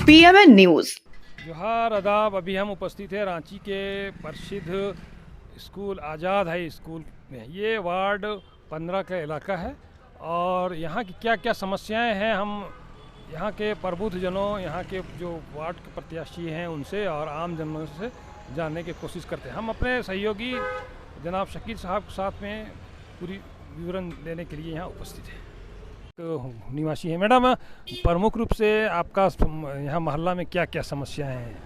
PMN news. जोहार आदाब। अभी हम उपस्थित हैं रांची के प्रसिद्ध स्कूल आज़ाद हाई स्कूल में। ये वार्ड 15 का इलाका है और यहाँ की क्या क्या समस्याएं हैं हम यहाँ के प्रबुद्धजनों, यहाँ के जो वार्ड के प्रत्याशी हैं उनसे और आम जनों से जानने की कोशिश करते हैं। हम अपने सहयोगी जनाब शकील साहब के साथ में पूरी विवरण देने के लिए यहाँ उपस्थित हैं। तो निवासी हैं मैडम, प्रमुख रूप से आपका यहाँ मोहल्ला में क्या क्या समस्याएं हैं?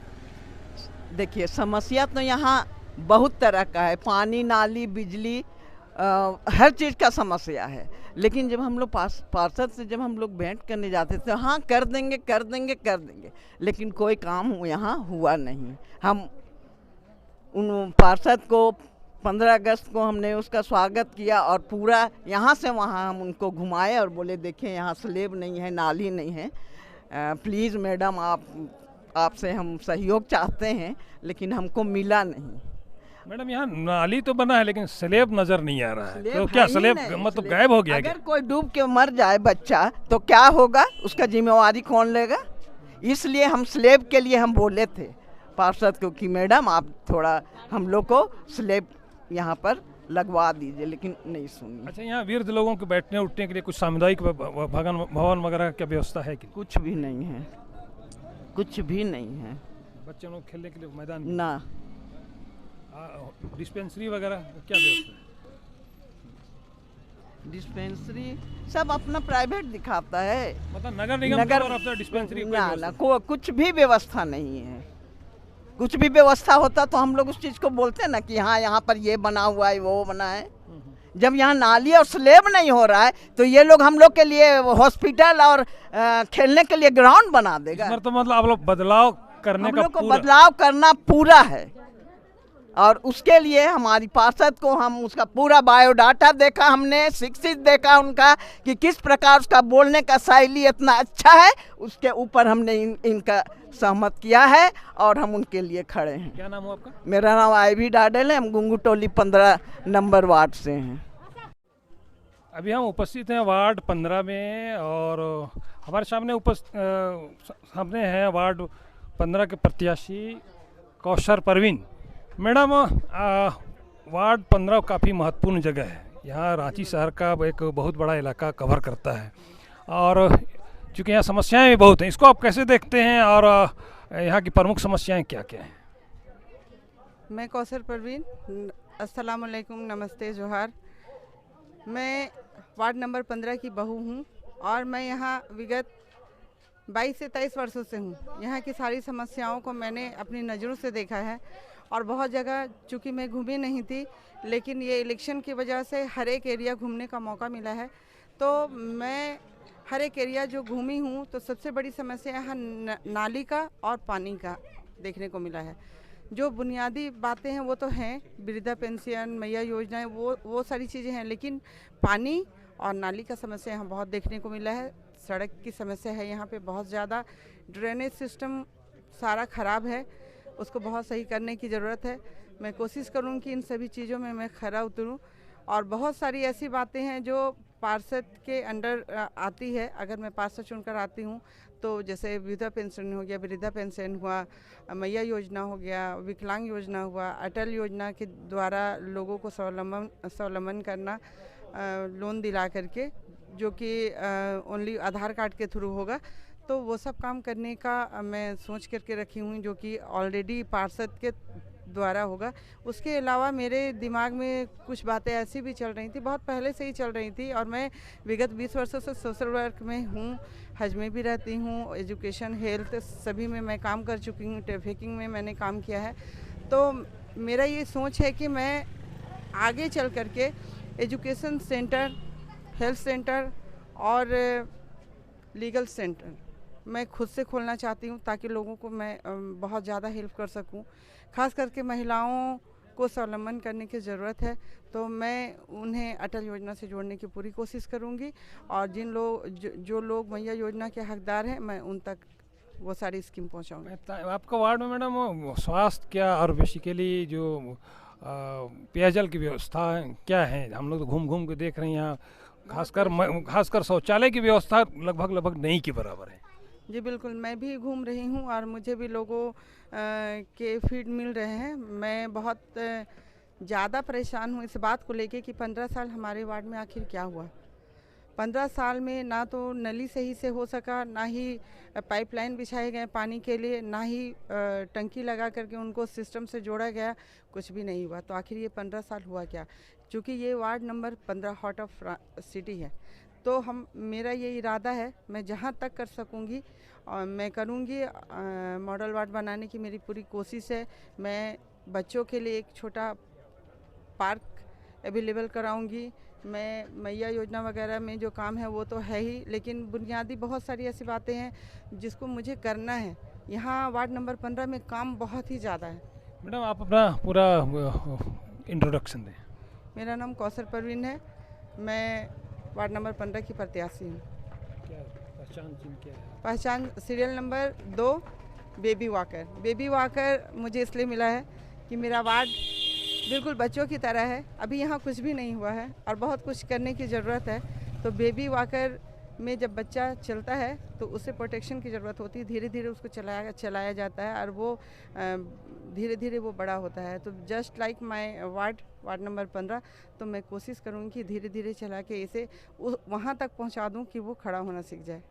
देखिए, समस्या तो यहाँ बहुत तरह का है। पानी, नाली, बिजली, हर चीज़ का समस्या है। लेकिन जब हम लोग पार्षद से जब हम लोग भेंट करने जाते थे, हाँ कर देंगे कर देंगे कर देंगे, लेकिन कोई काम यहाँ हुआ नहीं। हम उन पार्षद को 15 अगस्त को हमने उसका स्वागत किया और पूरा यहाँ से वहाँ हम उनको घुमाए और बोले देखें यहाँ स्लेब नहीं है, नाली नहीं है, प्लीज़ मैडम आपसे हम सहयोग चाहते हैं, लेकिन हमको मिला नहीं। मैडम यहाँ नाली तो बना है लेकिन स्लेब नज़र नहीं आ रहा है, तो क्या स्लेब मतलब गायब हो गया? अगर कोई डूब के मर जाए बच्चा तो क्या होगा, उसका जिम्मेवारी कौन लेगा? इसलिए हम स्लेब के लिए हम बोले थे पार्षद को कि मैडम आप थोड़ा हम लोग को स्लेब यहाँ पर लगवा दीजिए, लेकिन नहीं सुनी। अच्छा, यहाँ वृद्ध लोगों के बैठने उठने के लिए कुछ सामुदायिक भवन वगैरह की व्यवस्था है कि? कुछ भी नहीं है, कुछ भी नहीं है। बच्चों लोग खेलने के लिए मैदान ना डिस्पेंसरी वगैरह क्या व्यवस्था है? डिस्पेंसरी सब अपना प्राइवेट दिखाता है, मतलब नगर निगम की तरफ से डिस्पेंसरी ना कुछ भी व्यवस्था नहीं है। कुछ भी व्यवस्था होता तो हम लोग उस चीज़ को बोलते ना कि हाँ यहाँ पर ये बना हुआ है, वो बना है। जब यहाँ नाली और स्लेब नहीं हो रहा है तो ये लोग हम लोग के लिए हॉस्पिटल और खेलने के लिए ग्राउंड बना देगा। तो मतलब आप लोग बदलाव करने हम का लोग को बदलाव करना पूरा है और उसके लिए हमारी पार्षद को हम उसका पूरा बायोडाटा देखा, हमने शिक्षित देखा उनका कि किस प्रकार उसका बोलने का शैली इतना अच्छा है, उसके ऊपर हमने इनका सहमत किया है और हम उनके लिए खड़े हैं। क्या नाम हो आपका? मेरा नाम आईवी डाडेल है, हम गुंगू टोली 15 नंबर वार्ड से हैं। अभी हम उपस्थित हैं वार्ड 15 में और हमारे सामने हैं वार्ड 15 के प्रत्याशी कौशर परवीन। मैडम, वार्ड 15 काफ़ी महत्वपूर्ण जगह है। यहाँ रांची शहर का एक बहुत बड़ा इलाका कवर करता है और चूँकि यहाँ समस्याएं भी बहुत हैं, इसको आप कैसे देखते हैं और यहाँ की प्रमुख समस्याएं क्या क्या हैं? मैं कौशर परवीन, अस्सलाम वालेकुम, नमस्ते, जोहार। मैं वार्ड नंबर 15 की बहू हूँ और मैं यहाँ विगत 22 से 23 वर्षों से हूँ। यहाँ की सारी समस्याओं को मैंने अपनी नज़रों से देखा है और बहुत जगह चूँकि मैं घूमी नहीं थी, लेकिन ये इलेक्शन की वजह से हर एक एरिया घूमने का मौका मिला है, तो मैं हर एक एरिया जो घूमी हूँ तो सबसे बड़ी समस्या यहाँ नाली का और पानी का देखने को मिला है। जो बुनियादी बातें हैं वो तो हैं, वृद्धा पेंशन, मैया योजनाएं, वो सारी चीज़ें हैं, लेकिन पानी और नाली का समस्या यहाँ बहुत देखने को मिला है। सड़क की समस्या है यहाँ पे बहुत ज़्यादा, ड्रेनेज सिस्टम सारा ख़राब है, उसको बहुत सही करने की ज़रूरत है। मैं कोशिश करूँ कि इन सभी चीज़ों में मैं खरा उतरूँ और बहुत सारी ऐसी बातें हैं जो पार्षद के अंडर आती है। अगर मैं पार्षद चुनकर आती हूँ तो जैसे वृद्धा पेंशन हो गया, वृद्धा पेंशन हुआ, मैया योजना हो गया, विकलांग योजना हुआ, अटल योजना के द्वारा लोगों को स्वावलंबन करना, लोन दिला करके, जो कि ओनली आधार कार्ड के थ्रू होगा, तो वो सब काम करने का मैं सोच करके रखी हूँ, जो कि ऑलरेडी पार्षद के द्वारा होगा। उसके अलावा मेरे दिमाग में कुछ बातें ऐसी भी चल रही थी, बहुत पहले से ही चल रही थी, और मैं विगत 20 वर्षों से सोशल वर्क में हूँ, हज में भी रहती हूँ, एजुकेशन, हेल्थ सभी में मैं काम कर चुकी हूँ, ट्रैफिकिंग में मैंने काम किया है। तो मेरा ये सोच है कि मैं आगे चल करके एजुकेशन सेंटर, हेल्थ सेंटर और लीगल सेंटर मैं खुद से खोलना चाहती हूँ, ताकि लोगों को मैं बहुत ज़्यादा हेल्प कर सकूँ। खास करके महिलाओं को स्वावलंबन करने की ज़रूरत है, तो मैं उन्हें अटल योजना से जोड़ने की पूरी कोशिश करूँगी और जो लोग मैया योजना के हकदार हैं, मैं उन तक वो सारी स्कीम पहुँचाऊँगी। आपका वार्ड में मैडम स्वास्थ्य क्या और बेसिकली जो पेयजल की व्यवस्था क्या है? हम लोग तो घूम घूम के देख रहे हैं यहाँ, खासकर शौचालय की व्यवस्था लगभग नहीं के बराबर है। जी बिल्कुल, मैं भी घूम रही हूँ और मुझे भी लोगों के फीड मिल रहे हैं। मैं बहुत ज़्यादा परेशान हूँ इस बात को लेके कि 15 साल हमारे वार्ड में आखिर क्या हुआ। 15 साल में ना तो नली सही से हो सका, ना ही पाइपलाइन बिछाए गए पानी के लिए, ना ही टंकी लगा करके उनको सिस्टम से जोड़ा गया, कुछ भी नहीं हुआ। तो आखिर ये 15 साल हुआ क्या? क्योंकि ये ward number 15 heart of city है, तो मेरा ये इरादा है, मैं जहाँ तक कर सकूँगी और मैं करूँगी। मॉडल वार्ड बनाने की मेरी पूरी कोशिश है। मैं बच्चों के लिए एक छोटा पार्क अवेलेबल कराऊंगी। मैं मैया योजना वगैरह में जो काम है वो तो है ही, लेकिन बुनियादी बहुत सारी ऐसी बातें हैं जिसको मुझे करना है। यहाँ वार्ड नंबर 15 में काम बहुत ही ज़्यादा है। मैडम आप अपना पूरा इंट्रोडक्शन दें। मेरा नाम कौसर परवीन है, मैं वार्ड नंबर 15 की प्रत्याशी हूँ। क्या पहचान चिन्ह क्या है? पहचान serial number 2 baby walker. Baby walker मुझे इसलिए मिला है कि मेरा वार्ड बिल्कुल बच्चों की तरह है। अभी यहाँ कुछ भी नहीं हुआ है और बहुत कुछ करने की ज़रूरत है। तो बेबी वॉकर में जब बच्चा चलता है तो उसे प्रोटेक्शन की ज़रूरत होती है। धीरे धीरे उसको चलाया जाता है और वो धीरे धीरे वो बड़ा होता है। तो just like my ward number 15, तो मैं कोशिश करूँगी कि धीरे धीरे चला के इसे वहाँ तक पहुँचा दूँ कि वो खड़ा होना सीख जाए।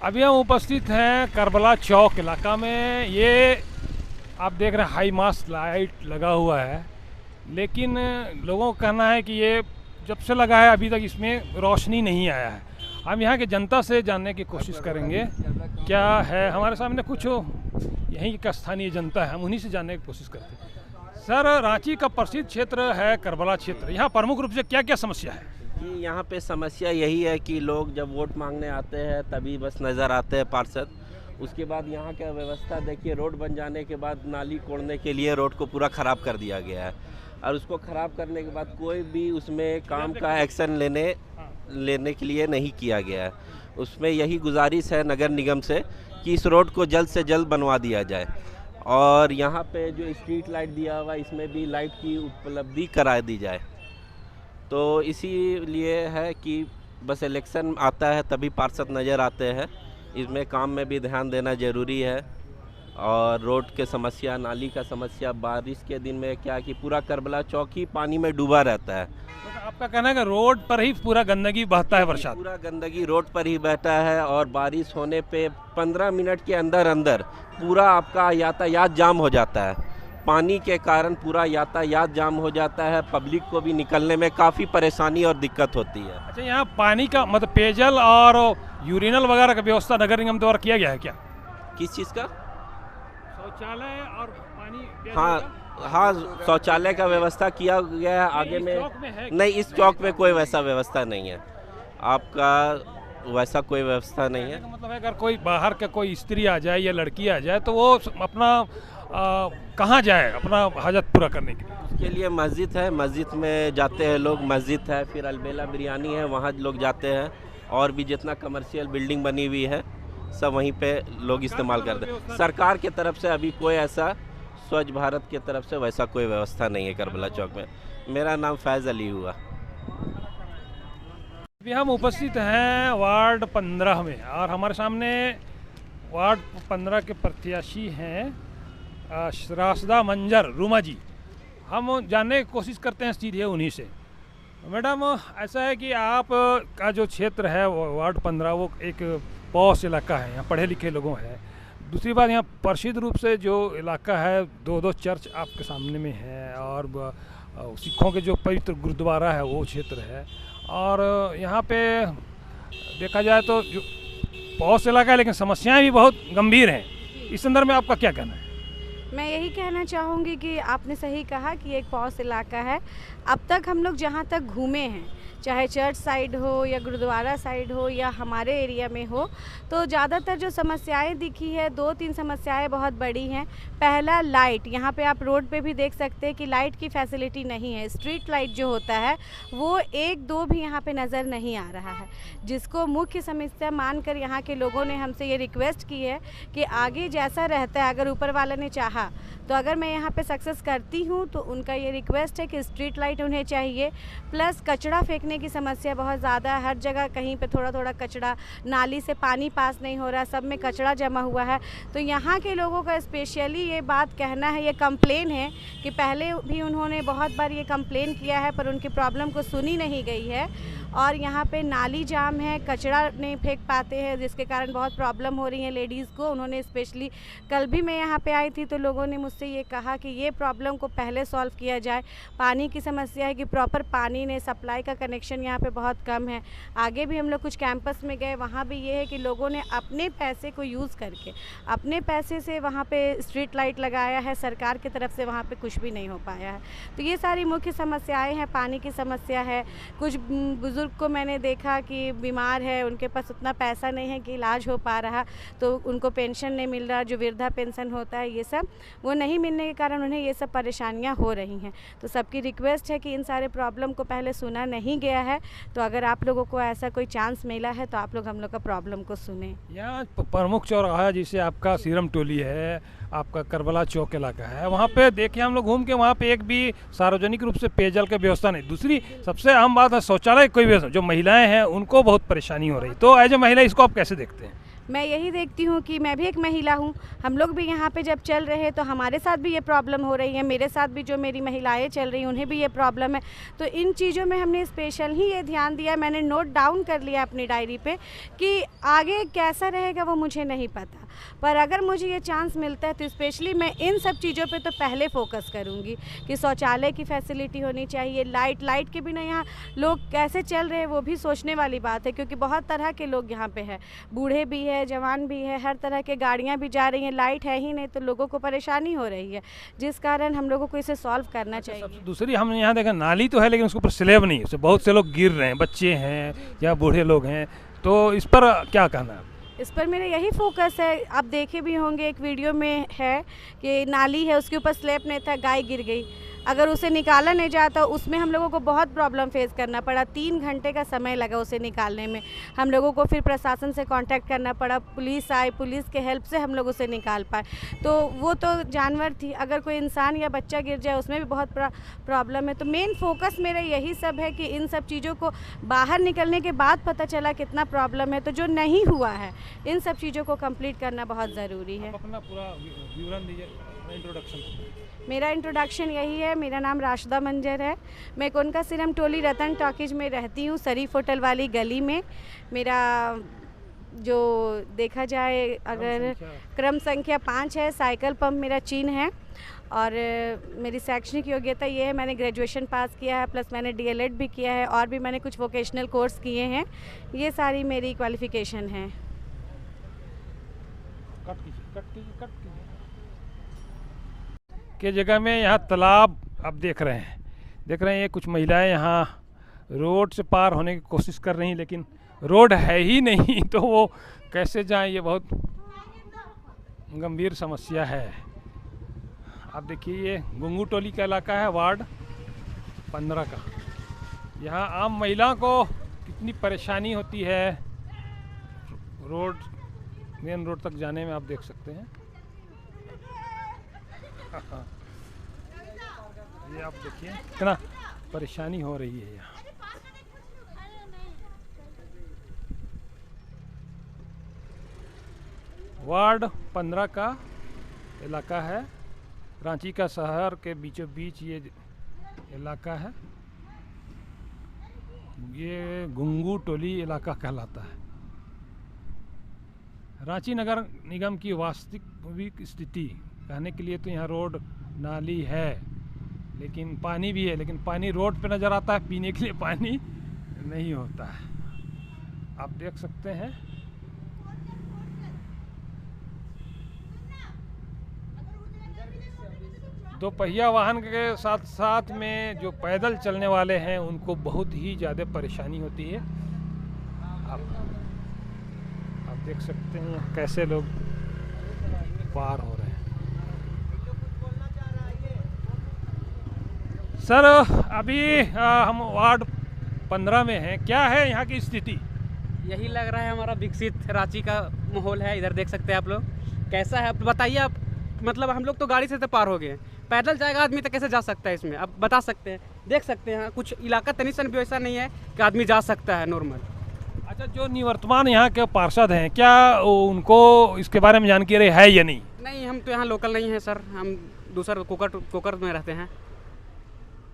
अभी हम उपस्थित हैं करबला चौक इलाका में। ये आप देख रहे हैं हाई मास्ट लाइट लगा हुआ है, लेकिन लोगों का कहना है कि ये जब से लगा है अभी तक इसमें रोशनी नहीं आया है। हम यहाँ के जनता से जानने की कोशिश करेंगे क्या है। हमारे सामने कुछ यहीं का स्थानीय जनता है, हम उन्हीं से जानने की कोशिश करते हैं। सर, रांची का प्रसिद्ध क्षेत्र है करबला क्षेत्र, यहाँ प्रमुख रूप से क्या क्या समस्या है? जी, यहाँ पे समस्या यही है कि लोग जब वोट मांगने आते हैं तभी बस नज़र आते हैं पार्षद। उसके बाद यहाँ का व्यवस्था देखिए, रोड बन जाने के बाद नाली कोड़ने के लिए रोड को पूरा ख़राब कर दिया गया है और उसको ख़राब करने के बाद कोई भी उसमें काम का एक्शन लेने के लिए नहीं किया गया है। उसमें यही गुजारिश है नगर निगम से कि इस रोड को जल्द से जल्द बनवा दिया जाए और यहाँ पे जो स्ट्रीट लाइट दिया हुआ इसमें भी लाइट की उपलब्धि करा दी जाए। तो इसीलिए है कि बस इलेक्शन आता है तभी पार्षद नज़र आते हैं। इसमें काम में भी ध्यान देना ज़रूरी है और रोड के समस्या, नाली का समस्या, बारिश के दिन में क्या कि पूरा करबला चौक ही पानी में डूबा रहता है। तो आपका कहना है कि रोड पर ही पूरा गंदगी बहता है बरसात? पूरा गंदगी रोड पर ही बहता है और बारिश होने पे 15 मिनट के अंदर अंदर पूरा आपका यातायात जाम हो जाता है। पानी के कारण पूरा यातायात जाम हो जाता है, पब्लिक को भी निकलने में काफ़ी परेशानी और दिक्कत होती है। अच्छा, यहाँ पानी का मतलब पेयजल और यूरिनल वगैरह का व्यवस्था नगर निगम द्वारा किया गया है क्या? किस चीज़ का? शौचालय और पानी? हाँ, शौचालय का व्यवस्था किया गया है आगे में। नहीं, इस चौक में कोई वैसा व्यवस्था नहीं है। आपका वैसा कोई व्यवस्था नहीं है। मतलब है अगर कोई बाहर का कोई स्त्री आ जाए या लड़की आ जाए तो वो अपना कहाँ जाए अपना हाजत पूरा करने के लिए? उसके लिए मस्जिद है, मस्जिद में जाते हैं लोग। मस्जिद है, फिर अलबेला बिरयानी है, वहाँ लोग जाते हैं। और भी जितना कमर्शियल बिल्डिंग बनी हुई है सब वहीं पे लोग इस्तेमाल करते हैं। सरकार के तरफ से अभी कोई ऐसा, स्वच्छ भारत की तरफ से वैसा कोई व्यवस्था नहीं है करबला चौक में। मेरा नाम फैज़ अली हुआ। अभी हम उपस्थित हैं वार्ड 15 में और हमारे सामने वार्ड 15 के प्रत्याशी हैं राशदा मंजर रूमा जी। हम जानने की कोशिश करते हैं सीधे उन्हीं से। मैडम, ऐसा है कि आप का जो क्षेत्र है वार्ड 15 वो एक पॉश इलाका है, यहाँ पढ़े लिखे लोगों है। दूसरी बात, यहाँ प्रसिद्ध रूप से जो इलाका है 2 चर्च आपके सामने में है और सिखों के जो पवित्र गुरुद्वारा है वो क्षेत्र है। और यहाँ पे देखा जाए तो जो पॉश इलाका है लेकिन समस्याएं भी बहुत गंभीर हैं। इस संदर्भ में आपका क्या कहना है? मैं यही कहना चाहूँगी कि आपने सही कहा कि एक पॉश इलाका है। अब तक हम लोग जहाँ तक घूमे हैं, चाहे चर्च साइड हो या गुरुद्वारा साइड हो या हमारे एरिया में हो, तो ज़्यादातर जो समस्याएं दिखी है 2-3 समस्याएं बहुत बड़ी हैं। पहला, लाइट। यहाँ पे आप रोड पे भी देख सकते हैं कि लाइट की फैसिलिटी नहीं है। स्ट्रीट लाइट जो होता है वो 1-2 भी यहाँ पे नज़र नहीं आ रहा है, जिसको मुख्य समस्या मानकर यहाँ के लोगों ने हमसे ये रिक्वेस्ट की है कि आगे जैसा रहता है, अगर ऊपर वाला ने चाहा रहा तो अगर मैं यहाँ पे सक्सेस करती हूँ तो उनका ये रिक्वेस्ट है कि स्ट्रीट लाइट उन्हें चाहिए, प्लस कचरा फेंकने की समस्या बहुत ज़्यादा है, हर जगह कहीं पे थोड़ा थोड़ा कचरा, नाली से पानी पास नहीं हो रहा, सब में कचरा जमा हुआ है। तो यहाँ के लोगों का स्पेशली ये बात कहना है, ये कंप्लेन है कि पहले भी उन्होंने बहुत बार ये कंप्लेन किया है पर उनकी प्रॉब्लम को सुनी नहीं गई है और यहाँ पे नाली जाम है, कचरा नहीं फेंक पाते हैं जिसके कारण बहुत प्रॉब्लम हो रही है लेडीज़ को। उन्होंने स्पेशली कल भी मैं यहाँ पे आई थी तो लोगों ने मुझसे ये कहा कि ये प्रॉब्लम को पहले सॉल्व किया जाए। पानी की समस्या है कि प्रॉपर पानी नहीं, सप्लाई का कनेक्शन यहाँ पे बहुत कम है। आगे भी हम लोग कुछ कैंपस में गए, वहाँ भी ये है कि लोगों ने अपने पैसे को यूज़ करके अपने पैसे से वहाँ पे स्ट्रीट लाइट लगाया है, सरकार की तरफ से वहाँ पे कुछ भी नहीं हो पाया है। तो ये सारी मुख्य समस्याएं हैं। पानी की समस्या है, कुछ बुजुर्ग को मैंने देखा कि बीमार है, उनके पास उतना पैसा नहीं है कि इलाज हो पा रहा, तो उनको पेंशन नहीं मिल रहा, जो वृद्धा पेंशन होता है ये सब वो नहीं मिलने के कारण उन्हें ये सब परेशानियां हो रही हैं। तो सबकी रिक्वेस्ट है कि इन सारे प्रॉब्लम को पहले सुना नहीं गया है, तो अगर आप लोगों को ऐसा कोई चांस मिला है तो आप लोग हम लोग का प्रॉब्लम को सुने। यहाँ प्रमुख चौराहा जिसे आपका सीरम टोली है, आपका करबला चौक इलाका है, वहाँ पे देखिए हम लोग घूम के वहाँ पे एक भी सार्वजनिक रूप से पेयजल की व्यवस्था नहीं। दूसरी सबसे अहम बात है शौचालय कोई व्यवस्था, जो महिलाएं हैं उनको बहुत परेशानी हो रही। तो एज ए महिला इसको आप कैसे देखते हैं? मैं यही देखती हूँ कि मैं भी एक महिला हूँ, हम लोग भी यहाँ पे जब चल रहे हैं तो हमारे साथ भी ये प्रॉब्लम हो रही है, मेरे साथ भी जो मेरी महिलाएं चल रही हैं उन्हें भी ये प्रॉब्लम है। तो इन चीज़ों में हमने स्पेशल ही ये ध्यान दिया, मैंने नोट डाउन कर लिया अपनी डायरी पे कि आगे कैसा रहेगा वो मुझे नहीं पता, पर अगर मुझे ये चांस मिलता है तो स्पेशली मैं इन सब चीज़ों पे तो पहले फोकस करूँगी कि शौचालय की फैसिलिटी होनी चाहिए, लाइट के बिना यहाँ लोग कैसे चल रहे हैं वो भी सोचने वाली बात है, क्योंकि बहुत तरह के लोग यहाँ पे हैं, बूढ़े भी है, जवान भी है, हर तरह के गाड़ियाँ भी जा रही हैं, लाइट है ही नहीं तो लोगों को परेशानी हो रही है, जिस कारण हम लोगों को इसे सॉल्व करना चाहिए। दूसरी हमने यहाँ देखा नाली तो है लेकिन उसके ऊपर स्लैब नहीं है, उससे बहुत से लोग गिर रहे हैं, बच्चे हैं या बूढ़े लोग हैं, तो इस पर क्या कहना है? इस पर मेरा यही फोकस है। आप देखे भी होंगे एक वीडियो में है कि नाली है उसके ऊपर स्लैब नहीं था, गाय गिर गई, अगर उसे निकाला नहीं जाता उसमें हम लोगों को बहुत प्रॉब्लम फेस करना पड़ा, 3 घंटे का समय लगा उसे निकालने में, हम लोगों को फिर प्रशासन से कांटेक्ट करना पड़ा, पुलिस आई, पुलिस के हेल्प से हम लोग उसे निकाल पाए। तो वो तो जानवर थी, अगर कोई इंसान या बच्चा गिर जाए उसमें भी बहुत प्रॉब्लम है। तो मेन फोकस मेरा यही सब है कि इन सब चीज़ों को बाहर निकलने के बाद पता चला कितना प्रॉब्लम है, तो जो नहीं हुआ है इन सब चीज़ों को कंप्लीट करना बहुत ज़रूरी है। अपना पूरा विवरण दीजिए, इंट्रोडक्शन। मेरा इंट्रोडक्शन यही है, मेरा नाम राशिदा मंजर है, मैं कोनका सीरम टोली रतन टॉकीज में रहती हूँ, शरीफ होटल वाली गली में। मेरा जो देखा जाए अगर क्रम संख्या 5 है, साइकिल पंप मेरा चिन्ह है और मेरी शैक्षणिक योग्यता ये है, मैंने ग्रेजुएशन पास किया है, प्लस मैंने DLED भी किया है और भी मैंने कुछ वोकेशनल कोर्स किए हैं, ये सारी मेरी क्वालिफ़िकेशन है। के जगह में यहाँ तालाब आप देख रहे हैं ये कुछ महिलाएं यहाँ रोड से पार होने की कोशिश कर रही हैं, लेकिन रोड है ही नहीं तो वो कैसे जाएं, ये बहुत गंभीर समस्या है। आप देखिए ये गुंगू टोली का इलाका है, वार्ड 15 का। यहाँ आम महिलाओं को कितनी परेशानी होती है मेन रोड तक जाने में, आप देख सकते हैं। ये आप देखिए कितना परेशानी हो रही है यहाँ। वार्ड 15 का इलाका है, रांची का शहर के बीचों बीच ये इलाका है, ये गुंगू टोली इलाका कहलाता है। रांची नगर निगम की वास्तविक स्थिति कहने के लिए तो यहाँ रोड नाली है, लेकिन पानी भी है, लेकिन पानी रोड पे नज़र आता है, पीने के लिए पानी नहीं होता है। आप देख सकते हैं दो पहिया वाहन के साथ साथ में जो पैदल चलने वाले हैं उनको बहुत ही ज़्यादा परेशानी होती है। आप देख सकते हैं कैसे लोग पार हो रहे हैं। सर अभी हम वार्ड 15 में हैं, क्या है यहाँ की स्थिति? यही लग रहा है हमारा विकसित रांची का माहौल है, इधर देख सकते हैं आप लोग। कैसा है आप बताइए आप? मतलब हम लोग तो गाड़ी से तो पार हो गए, पैदल जाएगा आदमी तो कैसे जा सकता है इसमें? अब बता सकते हैं, देख सकते हैं कुछ इलाका तनिसन भी ऐसा नहीं है कि आदमी जा सकता है नॉर्मल। अच्छा, जो निवर्तमान यहाँ के पार्षद हैं, क्या उनको इसके बारे में जानकारी है या नहीं? नहीं, हम तो यहाँ लोकल नहीं हैं सर, हम दूसरा कोकर में रहते हैं,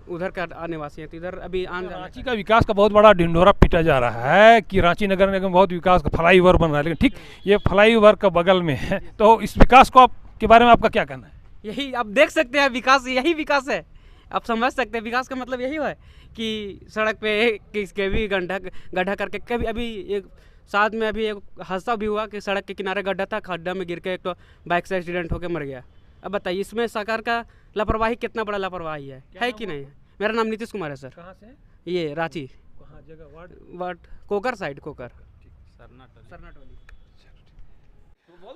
उधर का निवासी है, तो इधर अभी रांची का विकास का बहुत बड़ा ढिंढोरा पीटा जा रहा है कि रांची नगर निगम बहुत विकास का फ्लाईओवर बन रहा है, लेकिन ठीक ये फ्लाईओवर का बगल में है, तो इस विकास को के बारे में आपका क्या कहना है? यही आप देख सकते हैं, विकास यही विकास है, आप समझ सकते हैं विकास का मतलब यही है कि सड़क पे किसके भी गड्ढा करके, कभी अभी एक साथ में अभी एक हादसा भी हुआ कि सड़क के किनारे गड्ढा था, खड्डा में गिर के एक तो बाइक से एक्सीडेंट होकर मर गया। अब बताइए इसमें सरकार का लापरवाही कितना बड़ा लापरवाही है कि नहीं? मेरा नाम नीतीश कुमार है सर। कहाँ से? ये रांची। कहाँ जगह? Ward Kokar side, Kokar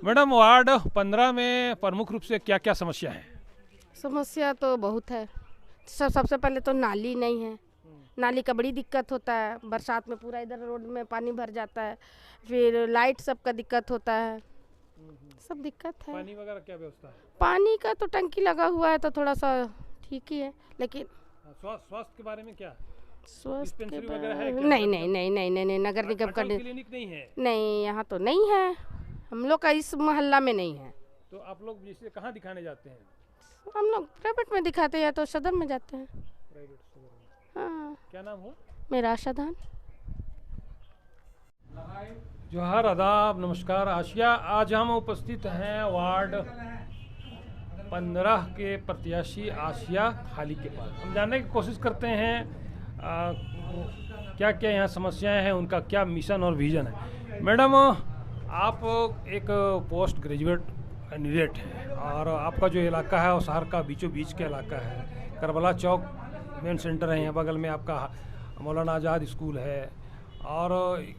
madam, ward 15 में प्रमुख रूप से क्या क्या समस्या है? समस्या तो बहुत है। सबसे पहले तो नाली नहीं है, नाली का बड़ी दिक्कत होता है, बरसात में पूरा इधर रोड में पानी भर जाता है, फिर लाइट सबका दिक्कत होता है, सब दिक्कत है। पानी वगैरह क्या व्यवस्था है? पानी का तो टंकी लगा हुआ है तो थोड़ा सा ठीक ही है, लेकिन स्वास्थ्य के बारे में क्या? स्वास्थ्य के वगैरह है क्या? नहीं नहीं नहीं नहीं नहीं नहीं, नगर निगम का क्लिनिक नहीं है? नहीं, यहाँ तो नहीं है, हम लोग का इस मोहल्ला में नहीं है। तो आप लोग जैसे कहाँ दिखाने जाते हैं? हम लोग प्राइवेट में दिखाते हैं या तो सदर में जाते हैं। प्राइवेट सदर में। हाँ। क्या नाम हुआ? मेरा आशा धान। जोहार, आदाब, नमस्कार, आशिया। आज हम उपस्थित हैं वार्ड 15 के प्रत्याशी आशिया खाली के पास। हम जानने की कोशिश करते हैं क्या क्या यहाँ समस्याएं हैं, उनका क्या मिशन और विजन है। मैडम, आप एक पोस्ट ग्रेजुएट कैंडिडेट हैं और आपका जो इलाका है वो शहर का बीचों बीच का इलाका है। करबला चौक मेन सेंटर है, यहाँ बगल में आपका मौलाना आज़ाद स्कूल है और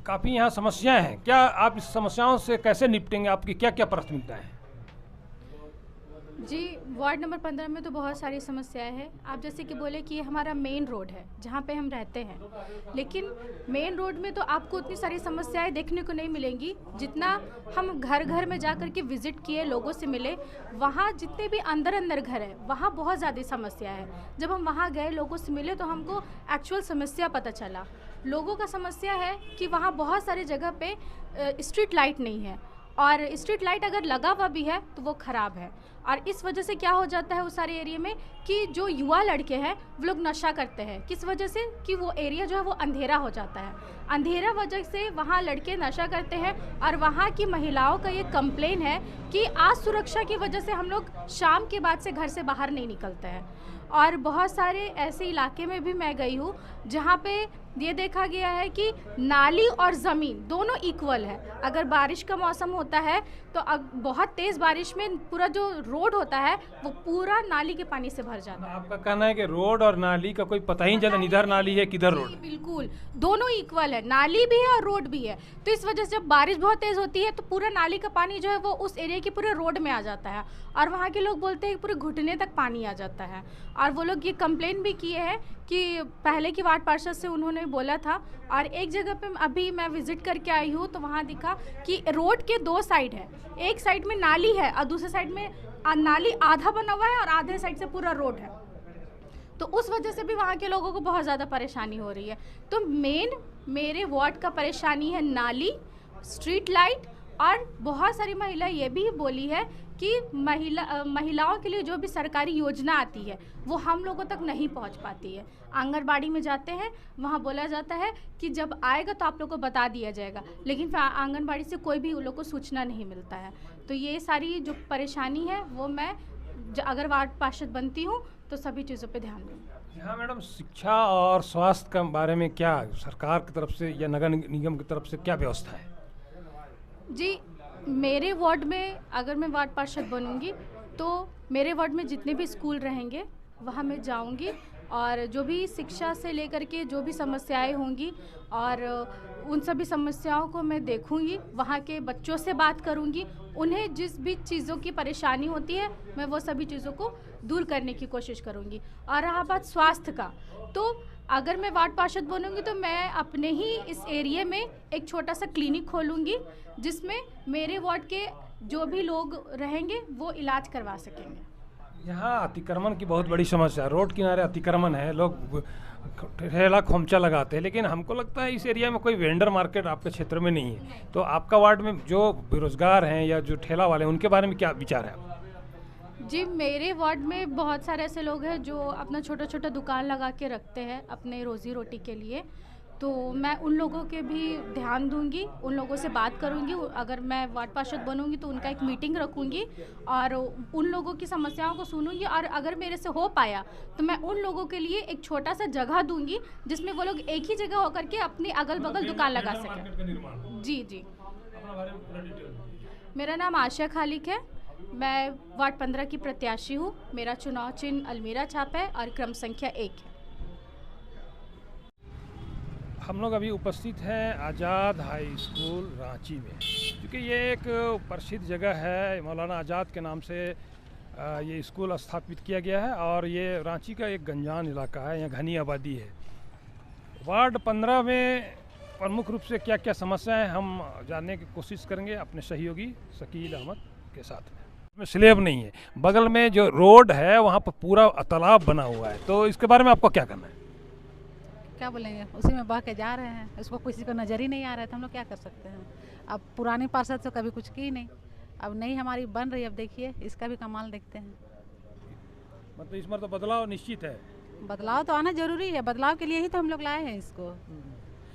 काफ़ी यहाँ समस्याएं हैं। क्या आप इस समस्याओं से कैसे निपटेंगे? आपकी क्या क्या प्राथमिकता है? जी, वार्ड नंबर 15 में तो बहुत सारी समस्याएं हैं। आप जैसे कि बोले कि ये हमारा मेन रोड है जहाँ पे हम रहते हैं, लेकिन मेन रोड में तो आपको उतनी सारी समस्याएं देखने को नहीं मिलेंगी जितना हम घर घर में जा कर के विज़िट किए, लोगों से मिले। वहाँ जितने भी अंदर अंदर घर है वहाँ बहुत ज़्यादा समस्या है। जब हम वहाँ गए, लोगों से मिले, तो हमको एक्चुअल समस्या पता चला। लोगों का समस्या है कि वहाँ बहुत सारी जगह पे स्ट्रीट लाइट नहीं है, और स्ट्रीट लाइट अगर लगा हुआ भी है तो वो ख़राब है। और इस वजह से क्या हो जाता है उस सारे एरिया में कि जो युवा लड़के हैं वो लोग नशा करते हैं। किस वजह से? कि वो एरिया जो है वो अंधेरा हो जाता है। अंधेरा वजह से वहाँ लड़के नशा करते हैं, और वहाँ की महिलाओं का ये कंप्लेन है कि आज सुरक्षा की वजह से हम लोग शाम के बाद से घर से बाहर नहीं निकलते हैं। और बहुत सारे ऐसे इलाके में भी मैं गई हूँ जहाँ पे ये देखा गया है कि नाली और ज़मीन दोनों इक्वल है। अगर बारिश का मौसम होता है तो बहुत तेज़ बारिश में पूरा जो रोड होता है वो पूरा नाली के पानी से भर जाता है। आपका कहना है कि रोड और नाली का कोई पता ही नहीं चला, इधर नाली है किधर रोड? बिल्कुल, दोनों इक्वल है, नाली भी है और रोड भी है। तो इस वजह से जब बारिश बहुत तेज़ होती है तो पूरा नाली का पानी जो है वो उस एरिया के पूरे रोड में आ जाता है, और वहाँ के लोग बोलते हैं कि पूरे घुटने तक पानी आ जाता है। और वो लोग ये कंप्लेन भी किए हैं कि पहले की वार्ड पार्षद से उन्होंने बोला था। और एक जगह पे अभी मैं विज़िट करके आई हूँ तो वहाँ दिखा कि रोड के 2 साइड है, एक साइड में नाली है और दूसरे साइड में नाली आधा बना हुआ है और आधे साइड से पूरा रोड है। तो उस वजह से भी वहाँ के लोगों को बहुत ज़्यादा परेशानी हो रही है। तो मेरे वार्ड का परेशानी है नाली, स्ट्रीट लाइट, और बहुत सारी महिला ये भी बोली है कि महिलाओं के लिए जो भी सरकारी योजना आती है वो हम लोगों तक नहीं पहुंच पाती है। आंगनबाड़ी में जाते हैं, वहाँ बोला जाता है कि जब आएगा तो आप लोग को बता दिया जाएगा, लेकिन फिर आंगनबाड़ी से कोई भी उन लोग को सूचना नहीं मिलता है। तो ये सारी जो परेशानी है वो मैं अगर वार्ड पार्षद बनती हूँ तो सभी चीज़ों पे ध्यान दूँगी। हाँ मैडम, शिक्षा और स्वास्थ्य के बारे में क्या सरकार की तरफ से या नगर निगम की तरफ से क्या व्यवस्था है? जी, मेरे वार्ड में अगर मैं वार्ड पार्षद बनूंगी तो मेरे वार्ड में जितने भी स्कूल रहेंगे वहाँ मैं जाऊंगी, और जो भी शिक्षा से लेकर के जो भी समस्याएं होंगी और उन सभी समस्याओं को मैं देखूंगी, वहाँ के बच्चों से बात करूंगी, उन्हें जिस भी चीज़ों की परेशानी होती है मैं वो सभी चीज़ों को दूर करने की कोशिश करूंगी। और रहा बात स्वास्थ्य का, तो अगर मैं वार्ड पार्षद बनूंगी तो मैं अपने ही इस एरिया में एक छोटा सा क्लिनिक खोलूंगी, जिसमें मेरे वार्ड के जो भी लोग रहेंगे वो इलाज करवा सकेंगे। यहाँ अतिक्रमण की बहुत बड़ी समस्या है, रोड किनारे अतिक्रमण है, लोग ठेला खोमचा लगाते हैं, लेकिन हमको लगता है इस एरिया में कोई वेंडर मार्केट आपके क्षेत्र में नहीं है। तो आपका वार्ड में जो बेरोजगार हैं या जो ठेला वाले हैं उनके बारे में क्या विचार है? जी, मेरे वार्ड में बहुत सारे ऐसे लोग हैं जो अपना छोटा छोटा दुकान लगा के रखते हैं अपने रोज़ी रोटी के लिए, तो मैं उन लोगों के भी ध्यान दूंगी, उन लोगों से बात करूंगी। अगर मैं वार्ड पार्षद बनूंगी तो उनका एक मीटिंग रखूंगी और उन लोगों की समस्याओं को सुनूंगी, और अगर मेरे से हो पाया तो मैं उन लोगों के लिए एक छोटा सा जगह दूंगी जिसमें वो लोग एक ही जगह होकर के अपनी अगल बगल दुकान लगा सकें। जी जी, मेरा नाम आशा खालिक है, मैं वार्ड 15 की प्रत्याशी हूँ। मेरा चुनाव चिन्ह अलमीरा छाप है और क्रम संख्या 1 है। हम लोग अभी उपस्थित हैं आज़ाद हाई स्कूल रांची में, क्योंकि ये एक प्रसिद्ध जगह है, मौलाना आज़ाद के नाम से ये स्कूल स्थापित किया गया है और ये रांची का एक गंजान इलाका है, यहाँ घनी आबादी है। वार्ड 15 में प्रमुख रूप से क्या क्या समस्याएं हम जानने की कोशिश करेंगे अपने सहयोगी शकील अहमद के साथ में। स्लेब नहीं है, बगल में जो रोड है वहाँ पर पूरा तालाब बना हुआ है, तो इसके बारे में आपको क्या करना है? क्या बोलेंगे, उसी में बह के जा रहे हैं, इसको किसी को नज़र ही नहीं आ रहा है, तो हम लोग क्या कर सकते हैं। अब पुरानी पार्षद से कभी कुछ की नहीं, अब नई हमारी बन रही है, अब देखिए इसका भी कमाल देखते हैं। मतलब इस बार तो बदलाव निश्चित है। बदलाव तो आना जरूरी है, बदलाव के लिए ही तो हम लोग लाए हैं इसको।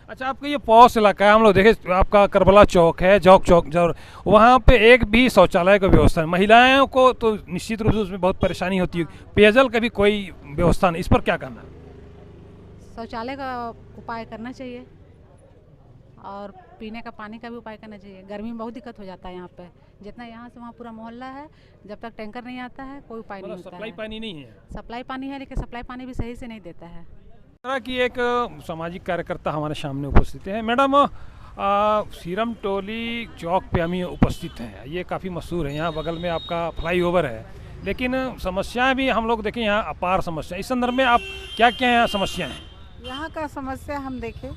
अच्छा, आपका ये पॉश इलाका है, हम लोग देखे आपका करबला चौक है, चौक वहाँ पे एक भी शौचालय का व्यवस्था नहीं। महिलाओं को तो निश्चित रूप से उसमें बहुत परेशानी होती है, पेयजल का भी कोई व्यवस्था नहीं, इस पर क्या करना है? शौचालय का उपाय करना चाहिए और पीने का पानी का भी उपाय करना चाहिए। गर्मी में बहुत दिक्कत हो जाता है यहाँ पे, जितना यहाँ से वहाँ पूरा मोहल्ला है, जब तक टैंकर नहीं आता है कोई उपाय नहीं होता है। सप्लाई पानी नहीं है? सप्लाई पानी है, लेकिन सप्लाई पानी भी सही से नहीं देता है। तरह की एक सामाजिक कार्यकर्ता हमारे सामने उपस्थित है। मैडम, सीरम टोली चौक पे हम उपस्थित हैं, ये काफ़ी मशहूर है, यहाँ बगल में आपका फ्लाईओवर है, लेकिन समस्याएं भी हम लोग देखें यहाँ अपार समस्या। इस संदर्भ में आप क्या क्या यहाँ समस्याएं हैं? यहाँ का समस्या हम देखें,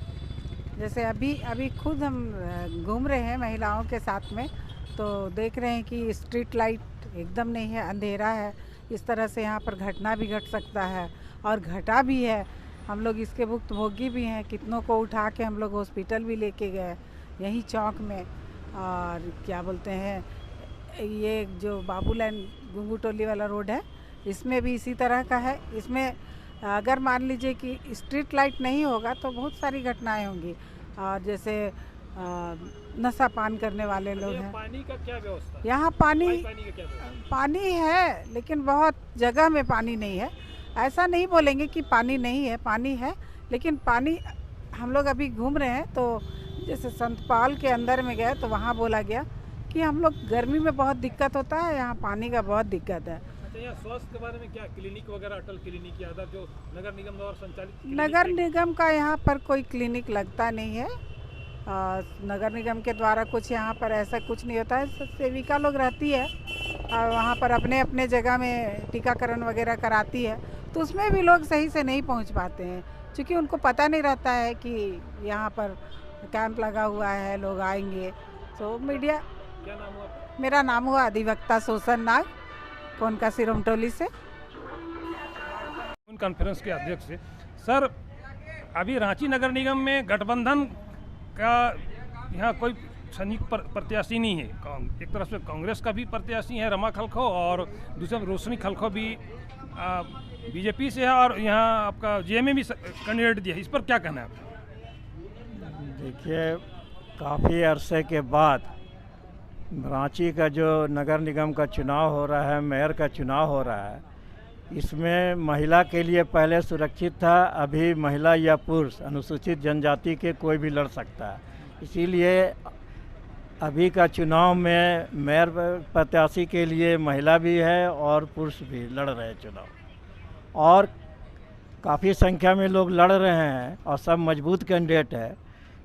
जैसे अभी खुद हम घूम रहे हैं महिलाओं के साथ में, तो देख रहे हैं कि स्ट्रीट लाइट एकदम नहीं है, अंधेरा है। इस तरह से यहाँ पर घटना भी घट सकता है और घटा भी है। हम लोग इसके भुक्तभोगी भी हैं, कितनों को उठा के हम लोग हॉस्पिटल भी लेके गए यहीं चौक में। और क्या बोलते हैं, ये जो बाबूलैंड गुंगू टोली वाला रोड है, इसमें भी इसी तरह का है। इसमें अगर मान लीजिए कि स्ट्रीट लाइट नहीं होगा तो बहुत सारी घटनाएं होंगी, और जैसे नशा पान करने वाले लोग हैं। पानी का क्या व्यवस्था है? यहाँ पानी है, लेकिन बहुत जगह में पानी नहीं है। ऐसा नहीं बोलेंगे कि पानी नहीं है, पानी है, लेकिन पानी हम लोग अभी घूम रहे हैं, तो जैसे संतपाल के अंदर में गए तो वहाँ बोला गया कि हम लोग गर्मी में बहुत दिक्कत होता है, यहाँ पानी का बहुत दिक्कत है। अच्छा, यहाँ स्वास्थ्य के बारे में क्या, क्लिनिक वगैरह, अटल क्लिनिक या अदर जो नगर निगम द्वारा संचालित? नगर निगम का यहाँ पर कोई क्लिनिक लगता नहीं है, नगर निगम के द्वारा कुछ यहाँ पर ऐसा कुछ नहीं होता है। सेविका लोग रहती है और वहाँ पर अपने अपने जगह में टीकाकरण वगैरह कराती है, तो उसमें भी लोग सही से नहीं पहुँच पाते हैं, क्योंकि उनको पता नहीं रहता है कि यहाँ पर कैंप लगा हुआ है, लोग आएंगे। तो मीडिया। क्या नाम हुआ? मेरा नाम हुआ अधिवक्ता शोषण नाग, कौन का सिरम टोली से। कॉन्फ्रेंस के अध्यक्ष से। सर, अभी रांची नगर निगम में गठबंधन का यहाँ कोई संयुक्त प्रत्याशी नहीं है। एक तरफ से कांग्रेस का भी प्रत्याशी है रमा खलखो, और दूसरे रोशनी खलखो भी बीजेपी से है, और यहाँ आपका जेएमए भी कैंडिडेट दिया है। इस पर क्या कहना है आपका? देखिए, काफ़ी अरसे के बाद रांची का जो नगर निगम का चुनाव हो रहा है, मेयर का चुनाव हो रहा है, इसमें महिला के लिए पहले सुरक्षित था, अभी महिला या पुरुष अनुसूचित जनजाति के कोई भी लड़ सकता है। इसीलिए अभी का चुनाव में मेयर प्रत्याशी के लिए महिला भी है और पुरुष भी लड़ रहे हैं चुनाव, और काफ़ी संख्या में लोग लड़ रहे हैं और सब मजबूत कैंडिडेट है।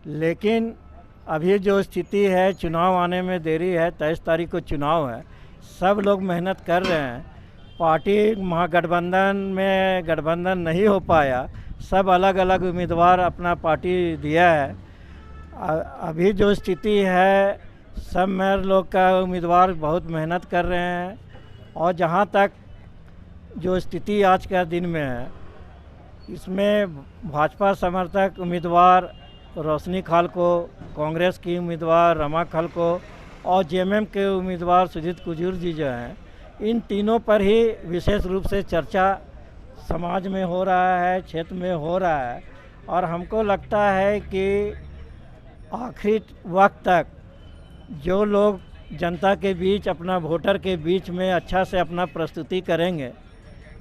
लेकिन अभी जो स्थिति है, चुनाव आने में देरी है, 23 तारीख को चुनाव है, सब लोग मेहनत कर रहे हैं। पार्टी महागठबंधन में गठबंधन नहीं हो पाया, सब अलग अलग उम्मीदवार अपना पार्टी दिया है। अभी जो स्थिति है, सब मेयर लोग का उम्मीदवार बहुत मेहनत कर रहे हैं। और जहाँ तक जो स्थिति आज का दिन में है, इसमें भाजपा समर्थक उम्मीदवार रोशनी खालको, कांग्रेस की उम्मीदवार रमा खालको और जेएमएम के उम्मीदवार सुजीत कुजूर जी जो हैं, इन तीनों पर ही विशेष रूप से चर्चा समाज में हो रहा है, क्षेत्र में हो रहा है। और हमको लगता है कि आखिरी वक्त तक जो लोग जनता के बीच, अपना वोटर के बीच में अच्छा से अपना प्रस्तुति करेंगे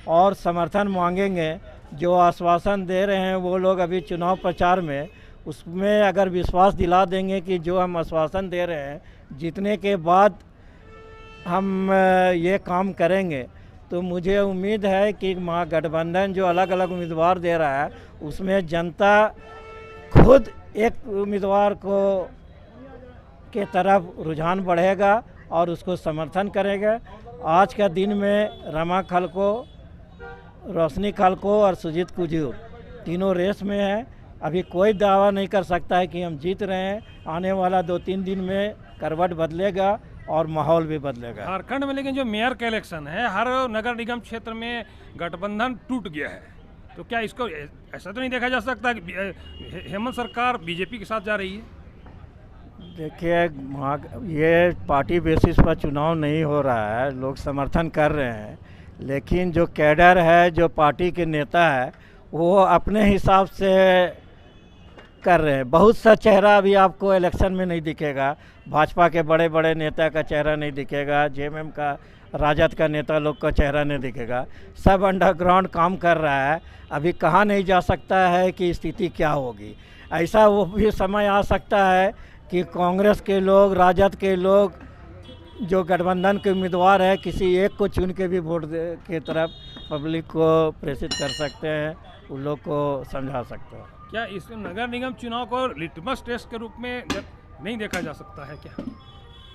और समर्थन मांगेंगे, जो आश्वासन दे रहे हैं वो लोग अभी चुनाव प्रचार में, उसमें अगर विश्वास दिला देंगे कि जो हम आश्वासन दे रहे हैं जीतने के बाद हम ये काम करेंगे, तो मुझे उम्मीद है कि महागठबंधन जो अलग अलग उम्मीदवार दे रहा है उसमें जनता खुद एक उम्मीदवार को के तरफ रुझान बढ़ेगा और उसको समर्थन करेगा। आज का दिन में रमा खालको, रोशनी खालको और सुजीत कुजूर तीनों रेस में हैं। अभी कोई दावा नहीं कर सकता है कि हम जीत रहे हैं। आने वाला 2-3 दिन में करवट बदलेगा और माहौल भी बदलेगा। झारखंड में लेकिन जो मेयर का इलेक्शन है, हर नगर निगम क्षेत्र में गठबंधन टूट गया है, तो क्या इसको ऐसा तो नहीं देखा जा सकता कि हेमंत सरकार बीजेपी के साथ जा रही है? देखिए, ये पार्टी बेसिस पर चुनाव नहीं हो रहा है, लोग समर्थन कर रहे हैं, लेकिन जो कैडर है, जो पार्टी के नेता है, वो अपने हिसाब से कर रहे हैं। बहुत सा चेहरा अभी आपको इलेक्शन में नहीं दिखेगा। भाजपा के बड़े बड़े नेता का चेहरा नहीं दिखेगा, जेएमएम का, राजद का नेता लोग का चेहरा नहीं दिखेगा। सब अंडरग्राउंड काम कर रहा है। अभी कहा नहीं जा सकता है कि स्थिति क्या होगी। ऐसा वो भी समय आ सकता है कि कांग्रेस के लोग, राजद के लोग, जो गठबंधन के उम्मीदवार है, किसी एक को चुन के भी वोट की तरफ पब्लिक को प्रेषित कर सकते हैं, उन लोग को समझा सकते हैं। क्या इस नगर निगम चुनाव को लिटमस टेस्ट के रूप में नहीं देखा जा सकता है क्या?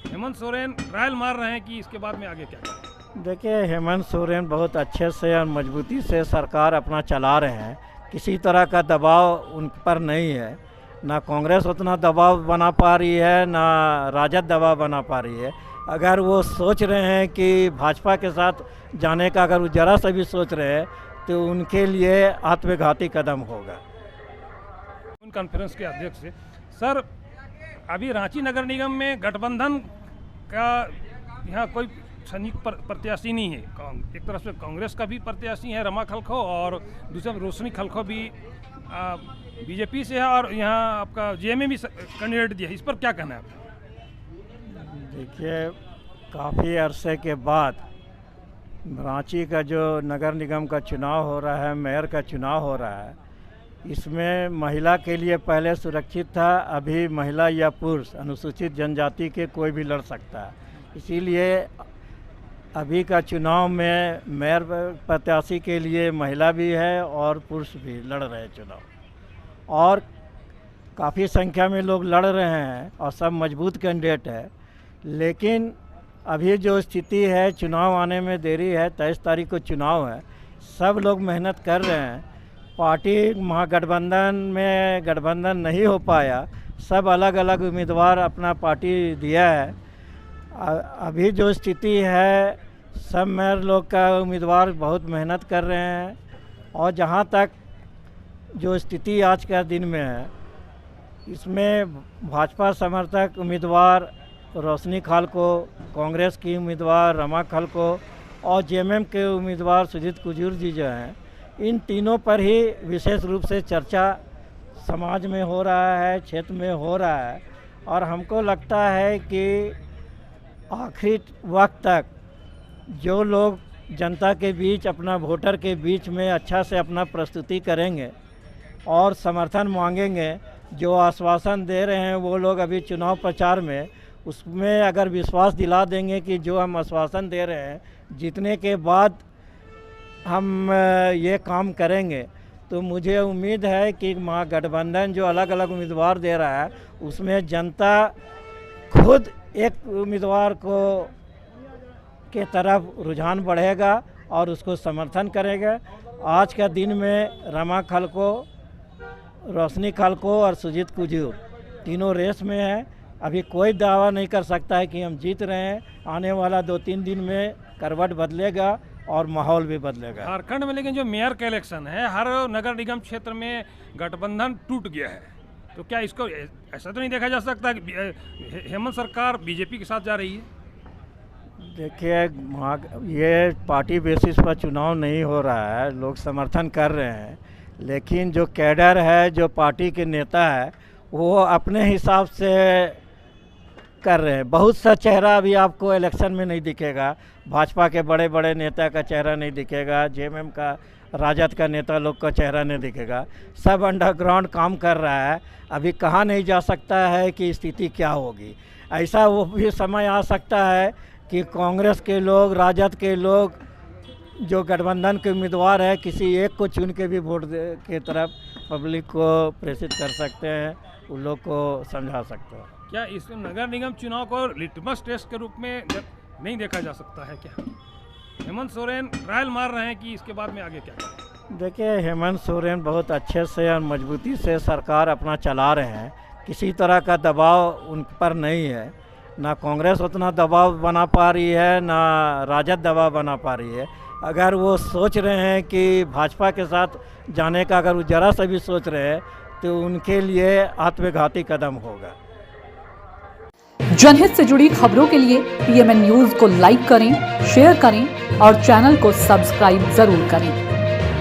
हेमंत सोरेन ट्रायल मार रहे हैं कि इसके बाद में आगे क्या करें? देखिए, हेमंत सोरेन बहुत अच्छे से और मजबूती से सरकार अपना चला रहे हैं। किसी तरह का दबाव उन पर नहीं है। ना कांग्रेस उतना दबाव बना पा रही है, ना राजद दबाव बना पा रही है। अगर वो सोच रहे हैं कि भाजपा के साथ जाने का, अगर वो ज़रा सा भी सोच रहे हैं, तो उनके लिए आत्मघाती कदम होगा। कॉन्फ्रेंस के अध्यक्ष से सर, अभी रांची नगर निगम में गठबंधन का यहाँ कोई संयुक्त प्रत्याशी नहीं है। एक तरफ से कांग्रेस का भी प्रत्याशी है रमा खालको, और दूसरा रोशनी खालको भी बीजेपी से है, और यहाँ आपका जेएमएम भी कैंडिडेट दिया है। इस पर क्या कहना है आपका? देखिए, काफ़ी अरसे के बाद रांची का जो नगर निगम का चुनाव हो रहा है, मेयर का चुनाव हो रहा है, इसमें महिला के लिए पहले सुरक्षित था, अभी महिला या पुरुष, अनुसूचित जनजाति के कोई भी लड़ सकता है। इसीलिए अभी का चुनाव में मेयर प्रत्याशी के लिए महिला भी है और पुरुष भी लड़ रहे हैं चुनाव, और काफ़ी संख्या में लोग लड़ रहे हैं और सब मजबूत कैंडिडेट है। लेकिन अभी जो स्थिति है, चुनाव आने में देरी है, 23 तारीख को चुनाव है, सब लोग मेहनत कर रहे हैं। पार्टी महागठबंधन में गठबंधन नहीं हो पाया, सब अलग अलग उम्मीदवार अपना पार्टी दिया है। अभी जो स्थिति है, सब मेयर लोग का उम्मीदवार बहुत मेहनत कर रहे हैं। और जहाँ तक जो स्थिति आज का दिन में है, इसमें भाजपा समर्थक उम्मीदवार रोशनी खालको, कांग्रेस की उम्मीदवार रमा खालको और जेएमएम के उम्मीदवार सुजीत कुजूर जी जो हैं, इन तीनों पर ही विशेष रूप से चर्चा समाज में हो रहा है, क्षेत्र में हो रहा है। और हमको लगता है कि आखिरी वक्त तक जो लोग जनता के बीच, अपना वोटर के बीच में अच्छा से अपना प्रस्तुति करेंगे और समर्थन मांगेंगे, जो आश्वासन दे रहे हैं वो लोग अभी चुनाव प्रचार में, उसमें अगर विश्वास दिला देंगे कि जो हम आश्वासन दे रहे हैं जीतने के बाद हम ये काम करेंगे, तो मुझे उम्मीद है कि महागठबंधन जो अलग अलग उम्मीदवार दे रहा है उसमें जनता खुद एक उम्मीदवार को के तरफ रुझान बढ़ेगा और उसको समर्थन करेगा। आज का दिन में रमा खलको, रोशनी खलको और सुजीत कुजूर तीनों रेस में है। अभी कोई दावा नहीं कर सकता है कि हम जीत रहे हैं। आने वाला 2-3 दिन में करवट बदलेगा और माहौल भी बदलेगा। झारखंड में लेकिन जो मेयर का इलेक्शन है, हर नगर निगम क्षेत्र में गठबंधन टूट गया है, तो क्या इसको ऐसा तो नहीं देखा जा सकता कि हेमंत सरकार बीजेपी के साथ जा रही है? देखिए, ये पार्टी बेसिस पर चुनाव नहीं हो रहा है, लोग समर्थन कर रहे हैं, लेकिन जो कैडर है, जो पार्टी के नेता है, वो अपने हिसाब से कर रहे हैं। बहुत सा चेहरा अभी आपको इलेक्शन में नहीं दिखेगा। भाजपा के बड़े बड़े नेता का चेहरा नहीं दिखेगा, जेएमएम का, राजद का नेता लोग का चेहरा नहीं दिखेगा। सब अंडरग्राउंड काम कर रहा है। अभी कहा नहीं जा सकता है कि स्थिति क्या होगी। ऐसा वो भी समय आ सकता है कि कांग्रेस के लोग, राजद के लोग, जो गठबंधन के उम्मीदवार है, किसी एक को चुन के भी वोट के तरफ पब्लिक को प्रेषित कर सकते हैं, उन लोग को समझा सकते हैं। क्या इस नगर निगम चुनाव को लिटमस टेस्ट के रूप में नहीं देखा जा सकता है क्या? हेमंत सोरेन ट्रायल मार रहे हैं कि इसके बाद में आगे क्या करें? देखिए, हेमंत सोरेन बहुत अच्छे से और मजबूती से सरकार अपना चला रहे हैं। किसी तरह का दबाव उन पर नहीं है। ना कांग्रेस उतना दबाव बना पा रही है, ना राजद दबाव बना पा रही है। अगर वो सोच रहे हैं कि भाजपा के साथ जाने का, अगर वो जरा सा भी सोच रहे हैं, तो उनके लिए आत्मघाती कदम होगा। जनहित से जुड़ी खबरों के लिए PMN न्यूज़ को लाइक करें, शेयर करें और चैनल को सब्सक्राइब जरूर करें।